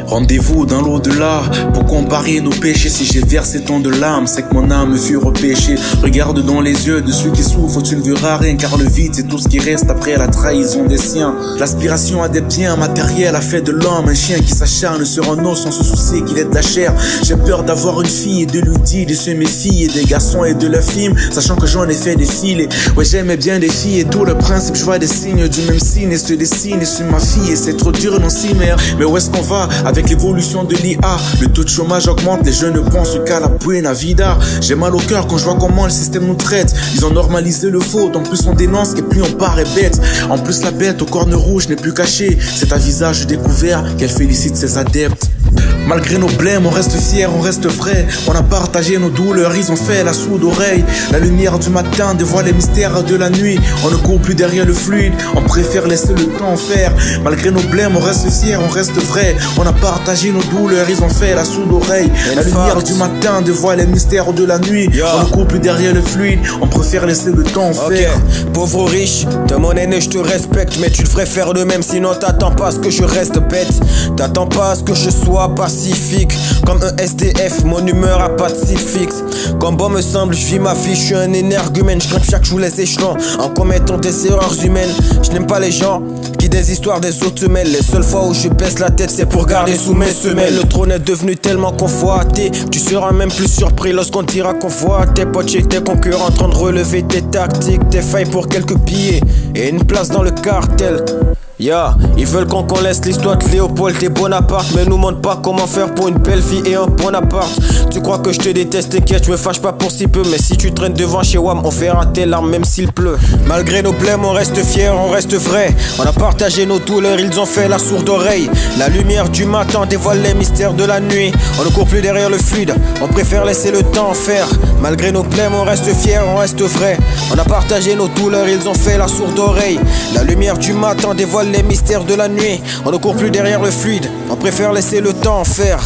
Rendez-vous dans l'au-delà pour comparer nos péchés. Si j'ai versé tant de larmes, c'est que mon âme fut repêchée. Regarde dans les yeux de ceux qui souffrent, tu ne verras rien, car le vide c'est tout ce qui reste après la trahison des siens. L'aspiration à des biens matériels a fait de l'homme un chien qui s'acharne sur un os sans se soucier qu'il est de la chair. J'ai peur d'avoir une fille et de lui dire de se méfier des garçons et de leurs films, sachant que j'en ai fait défiler. Ouais, j'aimais bien des filles et tout le principe, je vois des signes du même signe et se dessine sur ma fille et c'est trop dur non si mère. Mais où est-ce qu'on va avec l'évolution de l'IA? Le taux de chômage augmente, les jeunes ne pensent qu'à la buena vida. J'ai mal au cœur quand je vois comment le système nous traite. Ils ont normalisé le faux, donc plus on dénonce et plus on paraît bête. En plus la bête aux cornes rouges n'est plus cachée, c'est un visage découvert qu'elle félicite ses adeptes. Malgré nos blêmes, on reste fiers, on reste vrai. On a partagé nos douleurs, ils ont fait la sourde oreille. La lumière du matin dévoile les mystères de la nuit. On ne court plus derrière le fluide, on préfère laisser le temps faire. Malgré nos blêmes, on reste fiers, on reste vrai. On a partagé nos douleurs, ils ont fait la sourde oreille. La lumière du matin dévoile les mystères de la nuit. On ne court plus derrière le fluide, on préfère laisser le temps faire. Pauvre ou riche, de mon aîné je te respecte, mais tu devrais faire de même, sinon t'attends pas à ce que je reste bête. T'attends pas à ce que je sois pacifique, comme un SDF, mon humeur a pas de style fixe. Comme bon me semble, je vis ma vie, je suis un énergumène. Je grimpe chaque jour les échelons en commettant des erreurs humaines. Je n'aime pas les gens qui des histoires des autres se mêlent. Les seules fois où je baisse la tête, c'est pour garder sous mes semelles. Le trône est devenu tellement convoité, tu seras même plus surpris lorsqu'on dira qu'on voit tes potes et tes concurrents en train de relever tes tactiques, tes failles pour quelques billets et une place dans le cartel. Ils veulent qu'on laisse l'histoire de Léopold et Bonaparte, mais nous montre pas comment faire pour une belle vie et un bon appart. Tu crois que je te déteste, t'inquiète, je me fâche pas pour si peu, mais si tu traînes devant chez WAM, on verra tes larmes même s'il pleut. Malgré nos blêmes, on reste fiers, on reste vrai. On a partagé nos douleurs, ils ont fait la sourde oreille. La lumière du matin dévoile les mystères de la nuit. On ne court plus derrière le fluide, on préfère laisser le temps faire. Malgré nos blêmes, on reste fiers, on reste vrai. On a partagé nos douleurs, ils ont fait la sourde oreille. La lumière du matin dévoile les mystères de la nuit. On ne court plus derrière le fluide, on préfère laisser le temps faire.